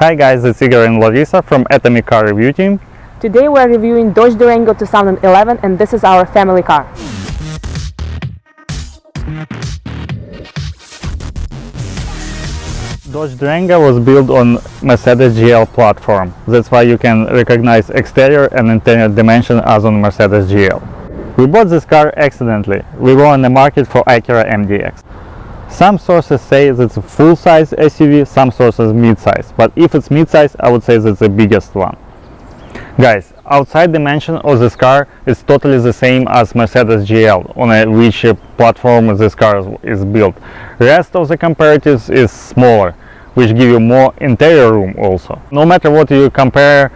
Hi guys, it's Igor and Larissa from Atomic Car Review Team. Today we're reviewing Dodge Durango 2011 and this is our family car. Dodge Durango was built on Mercedes GL platform. That's why you can recognize exterior and interior dimension as on Mercedes GL. We bought this car accidentally. We were on the market for Acura MDX. Some sources say that it's a full-size SUV, some sources mid-size, but if it's mid-size, I would say that's the biggest one. Guys, outside dimension of this car is totally the same as Mercedes GL, on which platform this car is built. Rest of the comparatives is smaller, which give you more interior room also. No matter what you compare,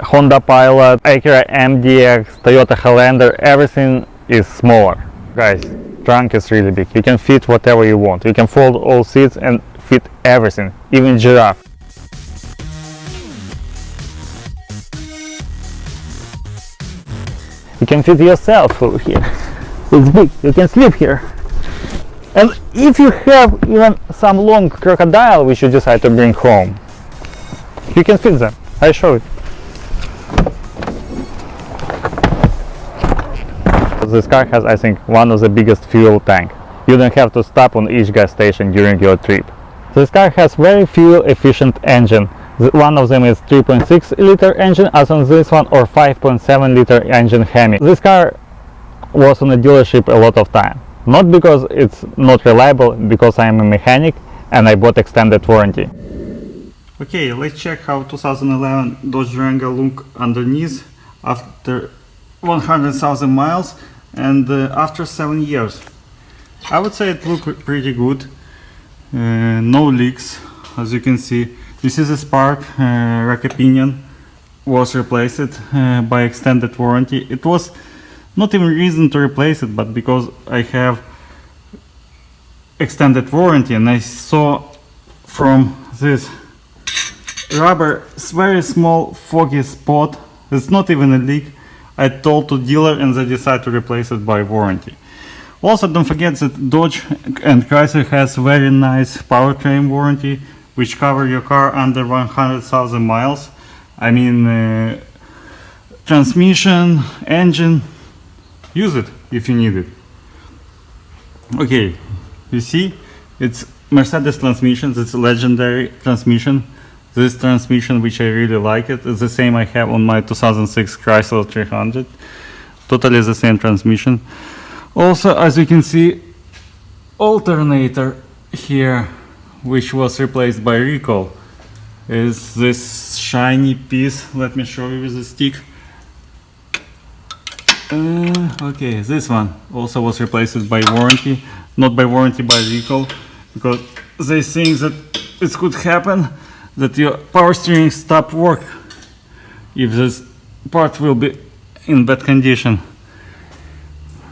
Honda Pilot, Acura MDX, Toyota Highlander, everything is smaller. Guys, trunk is really big. You can fit whatever you want. You can fold all seats and fit everything, even giraffe. You can fit yourself through here. It's big. You can sleep here. And if you have even some long crocodile which you decide to bring home, you can fit them. I show it. This car has, I think, one of the biggest fuel tank. You don't have to stop on each gas station during your trip. This car has very fuel efficient engine. One of them is 3.6 liter engine, as on this one, or 5.7 liter engine Hemi. This car was on a dealership a lot of time. Not because it's not reliable, because I am a mechanic and I bought extended warranty. Okay, let's check how 2011 Dodge Durango look underneath after 100,000 miles and after 7 years. I would say it looked pretty good. No leaks, as you can see. This is a spark rack pinion, was replaced by extended warranty. It was not even reason to replace it, but because I have extended warranty and I saw from this rubber very small foggy spot. It's not even a leak. I told the dealer and they decided to replace it by warranty. Also, don't forget that Dodge and Chrysler has very nice powertrain warranty, which cover your car under 100,000 miles. I mean, transmission, engine, use it if you need it. Okay, you see, it's Mercedes transmission. It's a legendary transmission. This transmission, which I really like it, is the same I have on my 2006 Chrysler 300. Totally the same transmission. Also, as you can see, alternator here, which was replaced by recall, is this shiny piece. Let me show you with the stick. Okay, this one also was replaced by warranty, not by warranty, by recall, because they think that it could happen that your power steering stop work if this part will be in bad condition.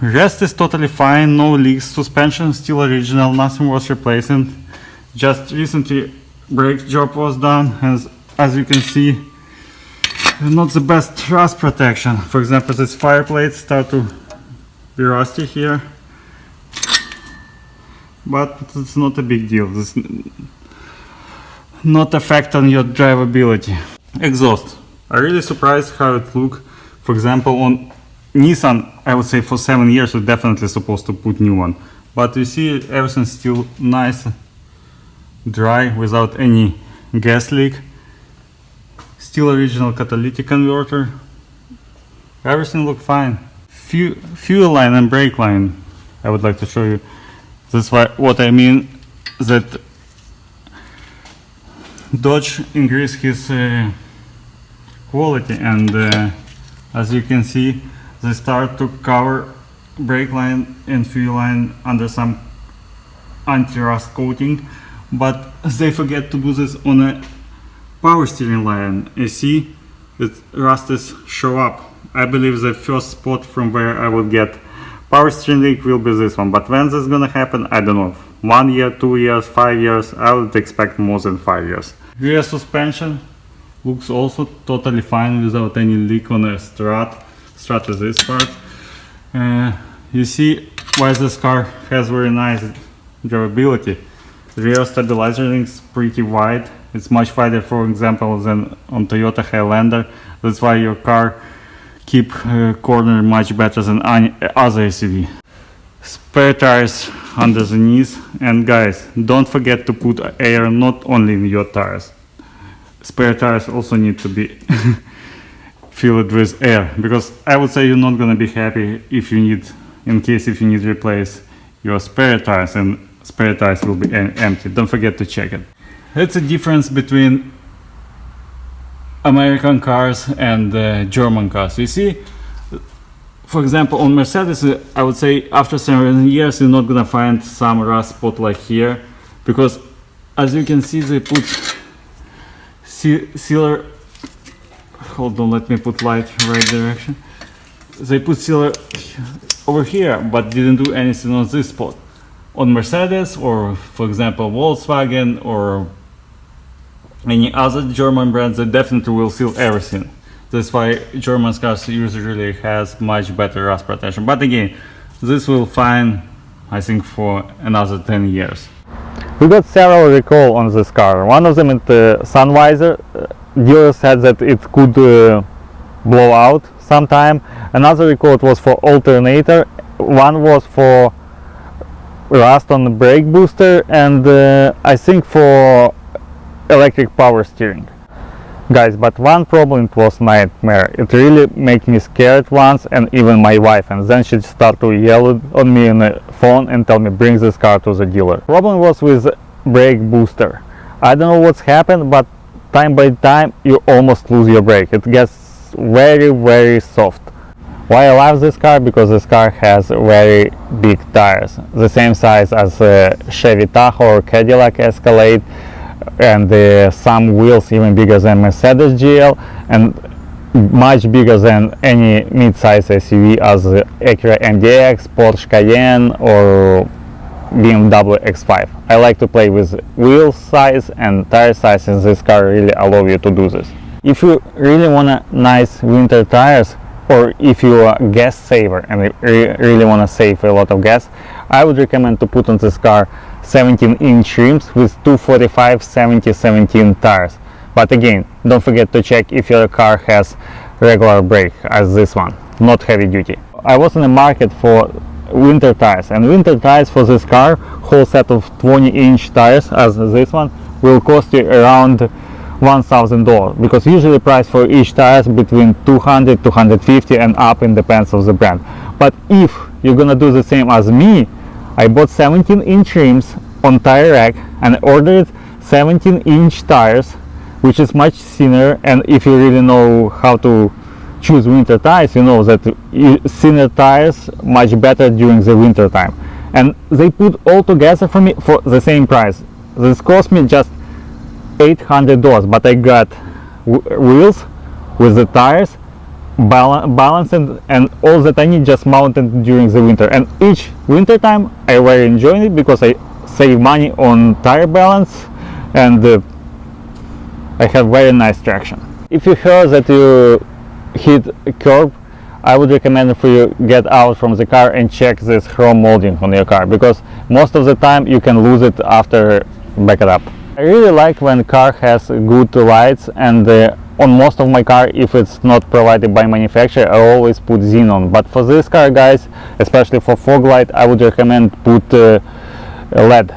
Rest is totally fine, no leaks, suspension still original, nothing was replaced. Just recently brake job was done, and as you can see, not the best rust protection. For example, this fire plates start to be rusty here, but it's not a big deal. This not affect on your drivability. Exhaust. I'm really surprised how it look. For example, on Nissan, I would say for 7 years we're definitely supposed to put new one. But you see, everything's still nice, dry, without any gas leak. Still original catalytic converter. Everything look fine. Fuel line and brake line, I would like to show you. That's what I mean, that Dodge increased his quality, and as you can see, they start to cover brake line and fuel line under some anti-rust coating, but they forget to do this on a power steering line. You see that rust is show up. I believe the first spot from where I will get power steering leak will be this one, but when this is gonna happen, I don't know. 1 year, 2 years, 5 years, I would expect more than 5 years. Rear suspension looks also totally fine without any leak on a strut. Strut is this part. You see why this car has very nice durability. Rear stabilizer is pretty wide. It's much wider, for example, than on Toyota Highlander. That's why your car keep corner much better than any other SUV. Spare tires under the knees, and guys, don't forget to put air not only in your tires. Spare tires also need to be filled with air, because I would say you're not gonna be happy if you need to replace your spare tires, and spare tires will be empty. Don't forget to check it. It's a difference between American cars and German cars. You see, for example, on Mercedes, I would say after 7 years you're not gonna find some rust spot like here, because as you can see they put sealer. Hold on, let me put light right direction. They put sealer over here, but didn't do anything on this spot. On Mercedes, or for example Volkswagen or any other German brands, they definitely will seal everything. That's why German cars usually has much better rust protection. But again, this will fine, I think, for another 10 years. We got several recalls on this car. One of them is the sun visor. Dealer said that it could blow out sometime. Another recall was for alternator. One was for rust on the brake booster, and I think for electric power steering. Guys, but one problem, it was nightmare. It really made me scared once, and even my wife, and then she started to yell on me on the phone and tell me bring this car to the dealer. Problem was with brake booster. I don't know what's happened, but time by time you almost lose your brake. It gets very soft. Why I love this car? Because this car has very big tires, the same size as Chevy Tahoe or Cadillac Escalade, and some wheels even bigger than Mercedes GL, and much bigger than any mid-size SUV as Acura MDX, Porsche Cayenne or BMW X5. I like to play with wheel size and tire size, and this car really allows you to do this. If you really want nice winter tires, or if you are a gas saver and really want to save a lot of gas, I would recommend to put on this car 17-inch rims with 245/70/17 tires. But again, don't forget to check if your car has regular brake as this one, not heavy duty. I was in the market for winter tires, and winter tires for this car, whole set of 20-inch tires as this one, will cost you around $1,000, because usually price for each tires between $200, $250 and up, and depends on the brand. But if you're gonna do the same as me, I bought 17-inch rims on Tire Rack and ordered 17-inch tires, which is much thinner. And if you really know how to choose winter tires, you know that thinner tires much better during the winter time. And they put all together for me for the same price. This cost me just $800, but I got wheels with the tires, balanced, and all that I need just mounted during the winter. And each winter time I very enjoy it because I save money on tire balance, and I have very nice traction. If you hear that you hit a curb, I would recommend for you get out from the car and check this chrome molding on your car, because most of the time you can lose it after back it up. I really like when car has good lights, and on most of my car, if it's not provided by manufacturer, I always put xenon. But for this car, guys, especially for fog light, I would recommend put LED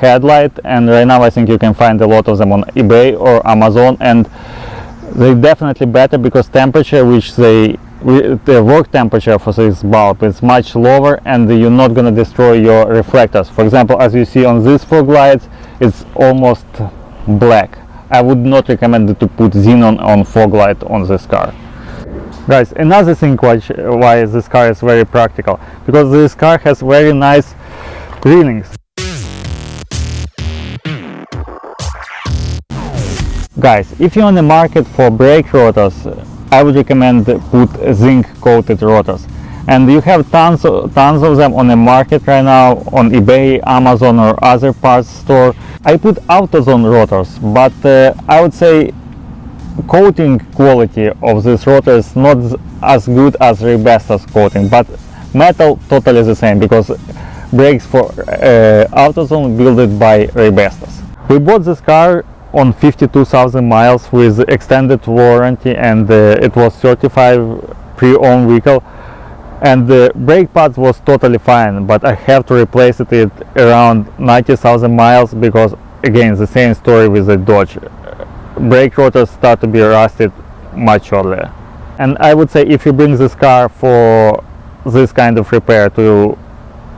headlight, and right now I think you can find a lot of them on eBay or Amazon, and they're definitely better because temperature, which the work temperature for this bulb is much lower, and you're not going to destroy your reflectors. For example, as you see on these fog lights, it's almost black. I would not recommend to put xenon on fog light on this car. Guys, another thing why this car is very practical, because this car has very nice railings. Guys, if you're on the market for brake rotors, I would recommend put zinc coated rotors, and you have tons of them on the market right now on eBay, Amazon or other parts store. I put AutoZone rotors, but I would say coating quality of this rotor is not as good as Rebestos coating, but metal totally the same, because brakes for AutoZone built by Rebestos. We bought this car on 52,000 miles with extended warranty, and it was certified pre-owned vehicle, and the brake pads was totally fine, but I have to replace it at around 90,000 miles because again the same story with the Dodge. Brake rotors start to be rusted much earlier. And I would say if you bring this car for this kind of repair to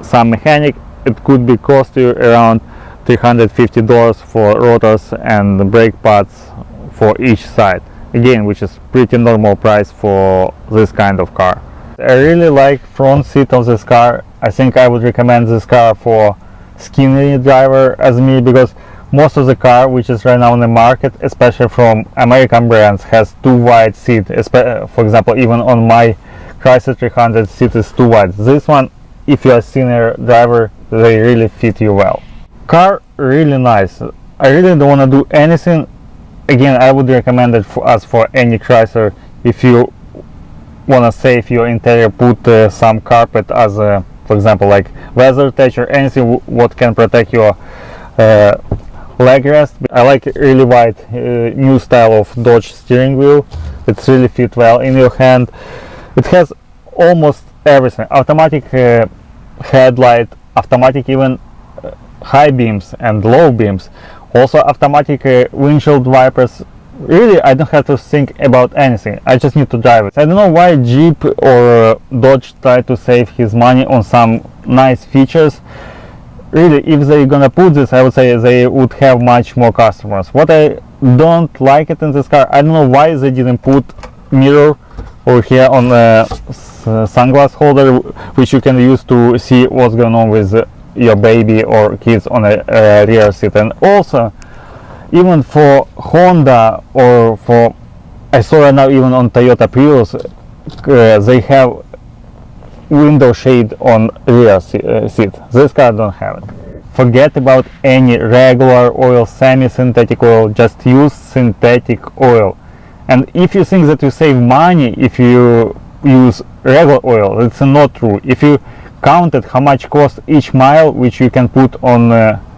some mechanic, it could be cost you around $350 for rotors and brake pads for each side, again, which is pretty normal price for this kind of car. I really like front seat of this car. I think I would recommend this car for skinny driver as me, because most of the car which is right now in the market, especially from American brands, has too wide seat. For example, even on my Chrysler 300 seat is too wide. This one, if you're a senior driver, they really fit you well. Car really nice. I really don't want to do anything. Again, I would recommend it for any Chrysler. If you want to save your interior, put some carpet as for example like weather touch or anything what can protect your leg rest. I like really wide new style of Dodge steering wheel. It's really fit well in your hand. It has almost everything: automatic headlight, automatic even high beams and low beams, also automatic windshield wipers. Really, I don't have to think about anything. I just need to drive it. I don't know why Jeep or Dodge try to save his money on some nice features. Really, if they're gonna put this, I would say they would have much more customers. What I don't like it in this car, I don't know why they didn't put mirror over here on the sunglass holder, which you can use to see what's going on with your baby or kids on a rear seat. And also, even for Honda or for, I saw right now even on Toyota Prius, they have window shade on rear seat. This car don't have it. Forget about any regular oil, semi-synthetic oil, just use synthetic oil. And if you think that you save money if you use regular oil, it's not true. If you counted how much costs each mile which you can put on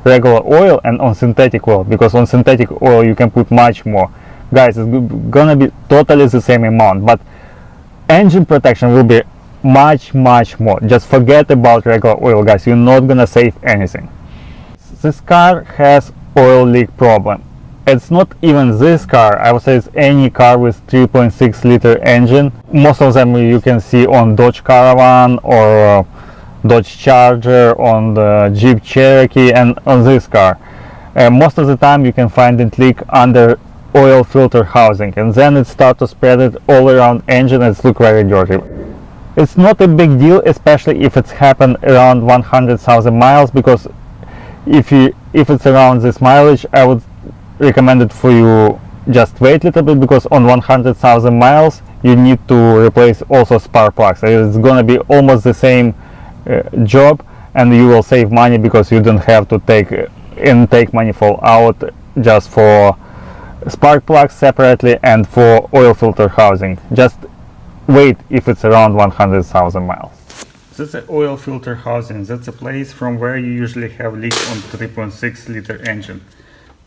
regular oil and on synthetic oil, because on synthetic oil you can put much more, guys, it's gonna be totally the same amount, but engine protection will be much more. Just forget about regular oil, guys. You're not gonna save anything. This car has oil leak problem. It's not even this car, I would say it's any car with 3.6 liter engine. Most of them you can see on Dodge Caravan or Dodge Charger, on the Jeep Cherokee, and on this car. Most of the time you can find it leak under oil filter housing, and then it starts to spread it all around engine and it's look very dirty. It's not a big deal, especially if it's happened around 100,000 miles, because if it's around this mileage, I would recommend it for you just wait a little bit, because on 100,000 miles you need to replace also spark plugs. It's gonna be almost the same job, and you will save money because you don't have to take intake manifold out just for spark plugs separately and for oil filter housing. Just wait if it's around 100,000 miles. That's the oil filter housing. That's a place from where you usually have leak on 3.6 liter engine.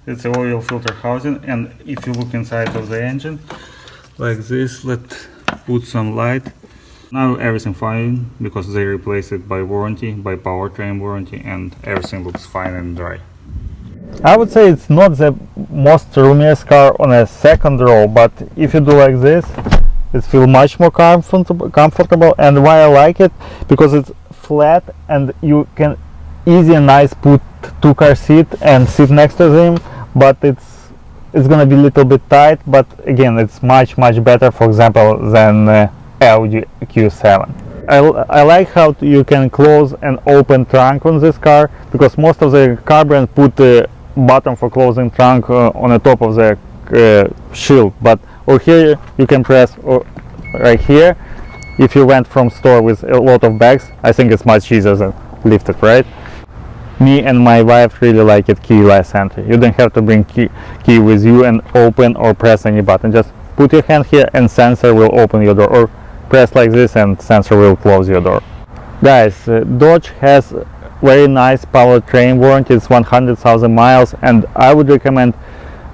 It's the oil filter housing, and if you look inside of the engine like this, let's put some light. Now everything fine because they replaced it by warranty, by Powertrain warranty, and everything looks fine and dry. I would say it's not the most roomiest car on a second row, but if you do like this, it feels much more comfortable. And why I like it, because it's flat and you can easy and nice put two-car seat and sit next to them, but it's gonna be a little bit tight, but again it's much better, for example, than Audi Q7. I like how you can close and open trunk on this car, because most of the car brands put the button for closing trunk on the top of the shield, but over here you can press right here. If you went from store with a lot of bags, I think it's much easier than lift it, right? Me and my wife really like it keyless entry. You don't have to bring key with you and open or press any button. Just put your hand here and sensor will open your door, or press like this and sensor will close your door. Guys, Dodge has very nice powertrain warranty. It's 100,000 miles, and I would recommend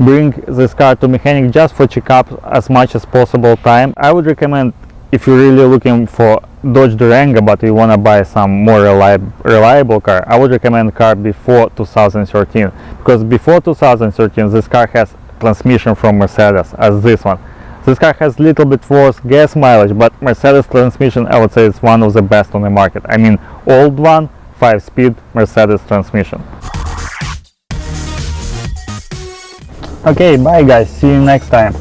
bring this car to mechanic just for checkup as much as possible time. I would recommend, if you're really looking for Dodge Durango but you want to buy some more reliable car, I would recommend car before 2013, because before 2013 this car has transmission from Mercedes as this one. This car has a little bit worse gas mileage, but Mercedes transmission, I would say, is one of the best on the market. I mean, old one, 5-speed Mercedes transmission. Okay, bye guys, see you next time.